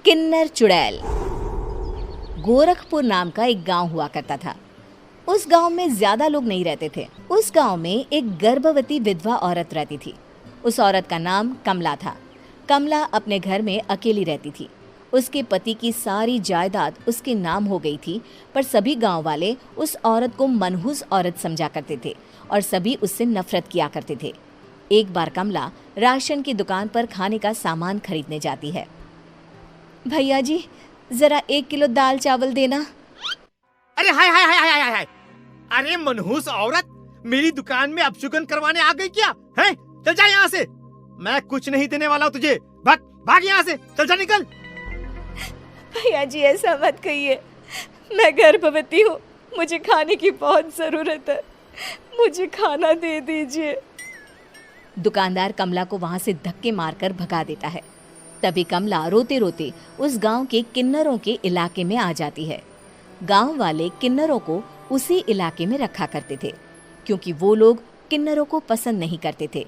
किन्नर चुड़ैल। गोरखपुर नाम का एक गांव हुआ करता था। उस गांव में ज्यादा लोग नहीं रहते थे। उस गांव में एक गर्भवती विधवा औरत रहती थी। उस औरत का नाम कमला था। कमला अपने घर में अकेली रहती थी। उसके पति की सारी जायदाद उसके नाम हो गई थी, पर सभी गांव वाले उस औरत को मनहूस औरत समझा करते थे और सभी उससे नफरत किया करते थे। एक बार कमला राशन की दुकान पर खाने का सामान खरीदने जाती है। भैया जी, जरा 1 किलो दाल चावल देना। अरे हाय हाय हाय हाय हाय! अरे मनहूस औरत, मेरी दुकान में अपशुगन करवाने आ गई क्या? हैं? चल जा यहाँ से। मैं कुछ नहीं देने वाला हूँ तुझे। भाग भाग यहाँ से, चल जा, निकल। भैया जी, ऐसा मत कहिए। मैं गर्भवती हूँ, मुझे खाने की बहुत जरूरत है। मुझे खाना दे दीजिए। दुकानदार कमला को वहां से धक्के मारकर भगा देता है। तभी कमला रोते रोते उस गांव के किन्नरों के इलाके में आ जाती है। गांव वाले किन्नरों को उसी इलाके में रखा करते थे, क्योंकि वो लोग किन्नरों को पसंद नहीं करते थे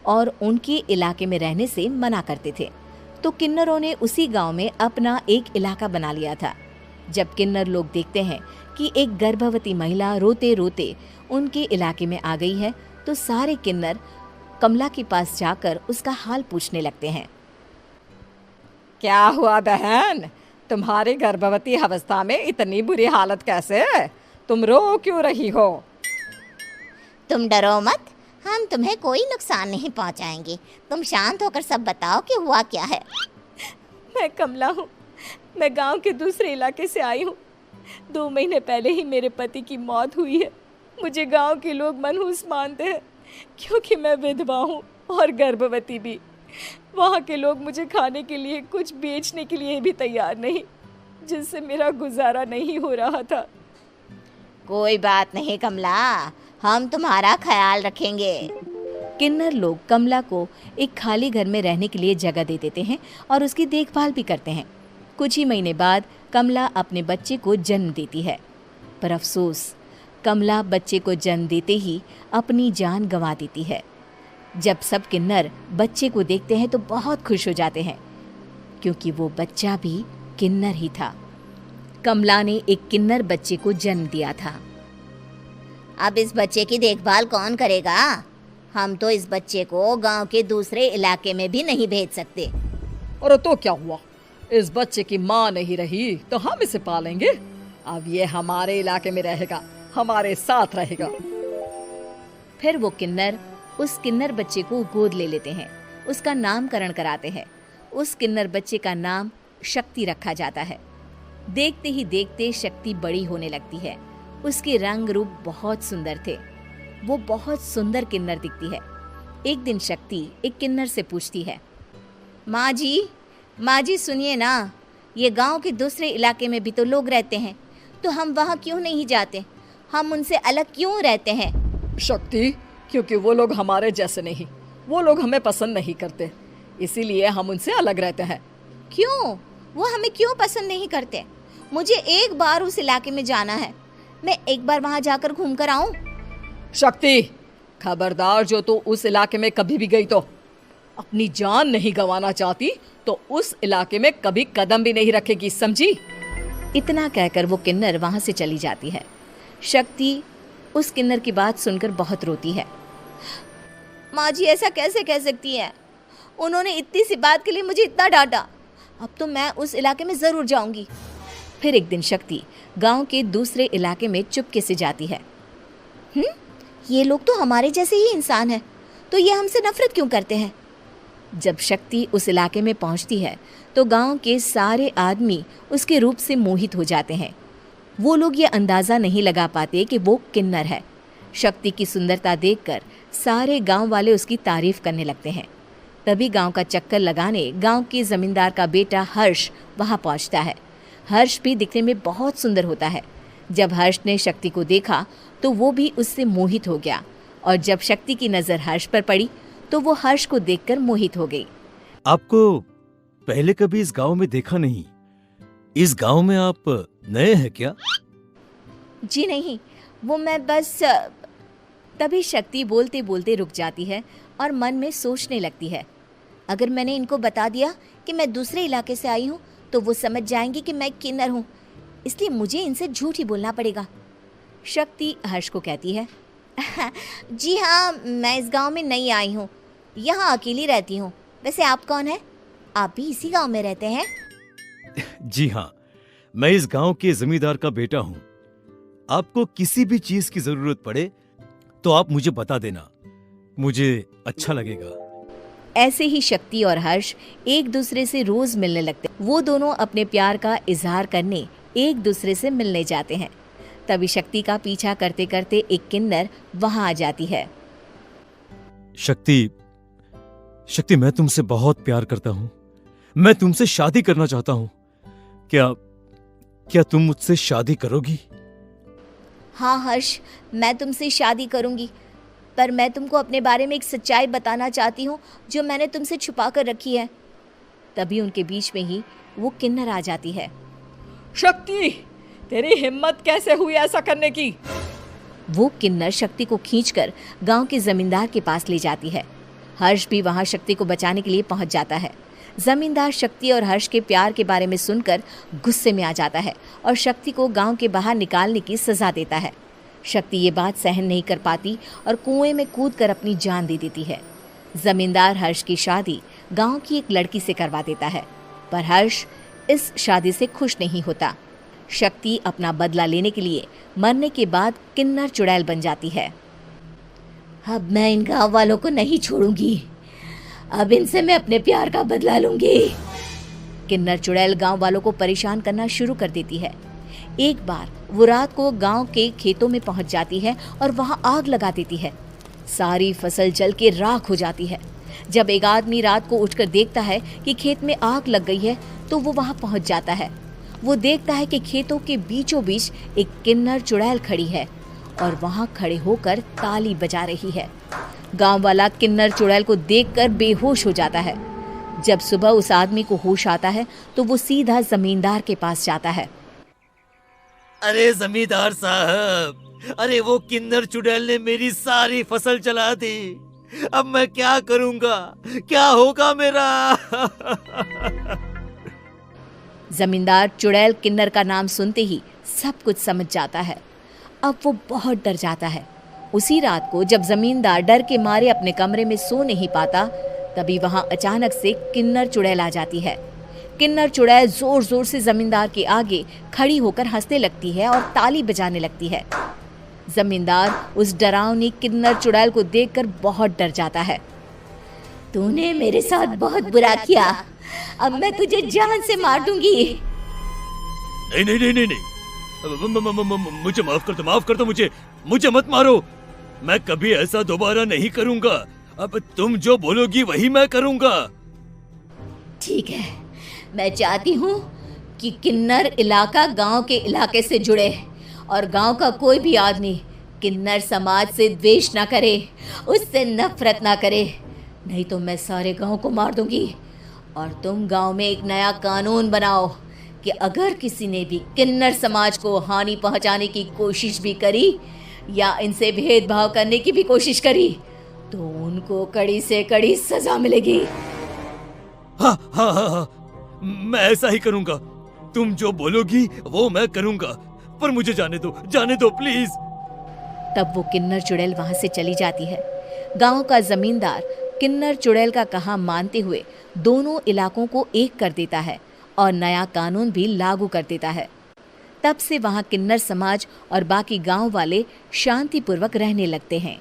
और उनके इलाके में रहने से मना करते थे। तो किन्नरों ने उसी गांव में अपना एक इलाका बना लिया था। जब किन्नर लोग देखते हैं कि एक गर्भवती महिला रोते रोते उनके इलाके में आ गई है, तो सारे किन्नर कमला के पास जाकर उसका हाल पूछने लगते हैं। क्या हुआ बहन, तुम्हारी गर्भवती अवस्था में इतनी बुरी हालत कैसे? तुम रो क्यों रही हो? तुम डरो मत, हम तुम्हें कोई नुकसान नहीं पहुंचाएंगे। तुम शांत होकर सब बताओ कि हुआ क्या है। मैं कमला हूँ। मैं गांव के दूसरे इलाके से आई हूँ। 2 महीने पहले ही मेरे पति की मौत हुई है। मुझे गांव के लोग मनहूस मानते हैं, क्योंकि मैं विधवा हूँ और गर्भवती भी। वहाँ के लोग मुझे खाने के लिए कुछ बेचने के लिए भी तैयार नहीं, जिससे मेरा गुजारा नहीं हो रहा था। कोई बात नहीं कमला, हम तुम्हारा ख्याल रखेंगे। किन्नर लोग कमला को एक खाली घर में रहने के लिए जगह दे देते हैं और उसकी देखभाल भी करते हैं। कुछ ही महीने बाद कमला अपने बच्चे को जन्म देती है, पर अफसोस, कमला बच्चे को जन्म देते ही अपनी जान गंवा देती है। जब सब किन्नर बच्चे को देखते हैं तो बहुत खुश हो जाते हैं, क्योंकि वो बच्चा भी किन्नर ही था। कमला ने एक किन्नर बच्चे को जन्म दिया था। अब इस बच्चे की देखभाल कौन करेगा? हम तो इस बच्चे को गांव के दूसरे इलाके में भी नहीं भेज सकते। और तो क्या हुआ, इस बच्चे की माँ नहीं रही तो हम इसे पालेंगे। अब ये हमारे इलाके में रहेगा, हमारे साथ रहेगा। फिर वो किन्नर उस किन्नर बच्चे को गोद ले लेते हैं, उसका नामकरण कराते हैं। उस किन्नर बच्चे का नाम शक्ति रखा जाता है। देखते ही देखते शक्ति बड़ी होने लगती है। उसके रंग रूप बहुत सुंदर थे। वो बहुत सुंदर किन्नर दिखती है। एक दिन शक्ति एक किन्नर से पूछती है, माँ जी सुनिए ना, ये गांव के दूसरे इलाके में भी तो लोग रहते हैं, तो हम वहाँ क्यों नहीं जाते? हम उनसे अलग क्यों रहते हैं? शक्ति, क्योंकि वो लोग हमारे जैसे नहीं, वो लोग हमें पसंद नहीं करते, इसीलिए हम उनसे अलग रहते हैं। क्यों? वो हमें क्यों पसंद नहीं करते? मुझे एक बार उस इलाके में जाना है। मैं एक बार वहाँ जाकर घूम कर आऊं। शक्ति, खबरदार, जो तू उस इलाके में कभी भी गई तो अपनी जान नहीं गंवाना चाहती तो उस इलाके में कभी कदम भी नहीं रखेगी, समझी? इतना कहकर वो किन्नर वहाँ से चली जाती है। शक्ति उस किन्नर की बात सुनकर बहुत रोती है। माँ जी, ऐसा कैसे कह सकती है? उन्होंने इतनी सी बात के लिए मुझे इतना डांटा। अब तो मैं उस इलाके में ज़रूर जाऊंगी। फिर एक दिन शक्ति गांव के दूसरे इलाके में चुपके से जाती है। ये लोग तो हमारे जैसे ही इंसान हैं, तो ये हमसे नफरत क्यों करते हैं? जब शक्ति उस इलाके में पहुंचती है तो गांव के सारे आदमी उसके रूप से मोहित हो जाते हैं। वो लोग ये अंदाज़ा नहीं लगा पाते कि वो किन्नर है। शक्ति की सुंदरता देखकर सारे गांव वाले उसकी तारीफ करने लगते हैं। तभी गांव का चक्कर लगाने गांव के जमींदार का बेटा हर्ष वहां पहुंचता है। हर्ष भी दिखने में बहुत सुंदर होता है। जब हर्ष ने शक्ति को देखा तो वो भी उससे मोहित हो गया, और जब शक्ति की नज़र हर्ष पर पड़ी तो वो हर्ष को देखकर मोहित हो गई। आपको पहले कभी इस गांव में देखा नहीं। इस गांव में आप नए हैं क्या? जी नहीं, वो मैं बस। तभी शक्ति बोलते बोलते रुक जाती है और मन में सोचने लगती है। अगर मैंने इनको बता दिया कि मैं दूसरे इलाके से आई हूँ तो वो समझ जाएंगे कि मैं किन्नर हूँ, इसलिए मुझे इनसे झूठ ही बोलना पड़ेगा। शक्ति हर्ष को कहती है, जी हाँ, मैं इस गांव में नई आई हूँ, यहाँ अकेली रहती हूँ। वैसे आप कौन है? आप भी इसी गांव में रहते हैं? जी हाँ, मैं इस गांव के जमींदार का बेटा हूँ। आपको किसी भी चीज की जरूरत पड़े तो आप मुझे बता देना, मुझे अच्छा लगेगा। ऐसे ही शक्ति और हर्ष एक दूसरे से रोज मिलने लगते। वो दोनों अपने प्यार का इजहार करने एक दूसरे से मिलने जाते हैं। तभी शक्ति का पीछा करते करते एक किन्नर वहां आ जाती है। शक्ति, मैं तुमसे बहुत प्यार करता हूँ। मैं तुमसे शादी करना चाहता हूँ। क्या तुम मुझसे शादी करोगी? हाँ हर्ष, मैं तुमसे शादी करूँगी, पर मैं तुमको अपने बारे में एक सच्चाई बताना चाहती हूँ जो मैंने तुमसे छुपा कर रखी है। तभी उनके बीच में ही वो किन्नर आ जाती है। शक्ति, तेरी हिम्मत कैसे हुई ऐसा करने की? वो किन्नर शक्ति को खींचकर गांव के जमींदार के पास ले जाती है। हर्ष भी वहां शक्ति को बचाने के लिए पहुंच जाता है। जमींदार शक्ति और हर्ष के प्यार के बारे में सुनकर गुस्से में आ जाता है और शक्ति को गांव के बाहर निकालने की सजा देता है। शक्ति ये बात सहन नहीं कर पाती और कुएं में कूदकर अपनी जान दे देती है। जमींदार हर्ष की शादी गांव की एक लड़की से करवा देता है, पर हर्ष इस शादी से खुश नहीं होता। शक्ति अपना बदला लेने के लिए मरने के बाद किन्नर चुड़ैल बन जाती है। अब मैं इन गाँव वालों को नहीं छोड़ूंगी, अब इनसे मैं अपने प्यार का बदला लूंगी। किन्नर चुड़ैल गांव वालों को परेशान करना शुरू कर देती है। एक बार वो रात को गांव के खेतों में पहुंच जाती है और वहां आग लगा देती है। सारी फसल जल के राख हो जाती है। जब एक आदमी रात को उठकर देखता है कि खेत में आग लग गई है तो वो वहां पहुंच जाता है। वो देखता है कि खेतों के बीचों बीच एक किन्नर चुड़ैल खड़ी है और वहां खड़े होकर ताली बजा रही है। गांव वाला किन्नर चुड़ैल को देखकर बेहोश हो जाता है। जब सुबह उस आदमी को होश आता है तो वो सीधा जमींदार के पास जाता है। अरे जमींदार साहब, अरे वो किन्नर चुड़ैल ने मेरी सारी फसल जला दी। अब मैं क्या करूंगा? क्या होगा मेरा? जमींदार चुड़ैल किन्नर का नाम सुनते ही सब कुछ समझ जाता है। अब वो बहुत डर जाता है। उसी रात को जब जमींदार डर के मारे अपने कमरे में सो नहीं पाता, तभी वहां अचानक से किन्नर चुड़ैल आ जाती है। किन्नर चुड़ैल जोर जोर से जमींदार के आगे खड़ी होकर हंसने लगती है और ताली बजाने लगती है। जमींदार उस डरावनी किन्नर चुड़ैल को देखकर बहुत डर जाता है। तूने मेरे साथ बहुत बुरा किया, अब मैं तुझे जान से मार दूंगी। नहीं नहीं नहीं नहीं नहीं, मुझे माफ कर दो, मुझे मत मारो। मैं कभी ऐसा दोबारा नहीं करूंगा। अब तुम जो बोलोगी वही मैं करूंगा। ठीक है, मैं चाहती हूँ कि किन्नर इलाका गांव के इलाके से जुड़े और गांव का कोई भी आदमी किन्नर समाज से द्वेष ना करे, उससे नफरत ना करे, नहीं तो मैं सारे गांव को मार दूंगी। और तुम गांव में एक नया कानून बनाओ कि अगर किसी ने भी किन्नर समाज को हानि पहुंचाने की कोशिश भी करी या इनसे भेदभाव करने की भी कोशिश करी तो उनको कड़ी से कड़ी सजा मिलेगी। हाँ हाँ हाँ हाँ, मैं ऐसा ही करूंगा। तुम जो बोलोगी वो मैं करूंगा, पर मुझे जाने दो प्लीज। तब वो किन्नर चुड़ैल वहां से चली जाती है। गांव का जमींदार किन्नर चुड़ैल का कहा मानते हुए दोनों इलाकों को एक कर देता है और नया कानून भी लागू कर देता है। तब से वहां किन्नर समाज और बाकी गांव वाले शांतिपूर्वक रहने लगते हैं।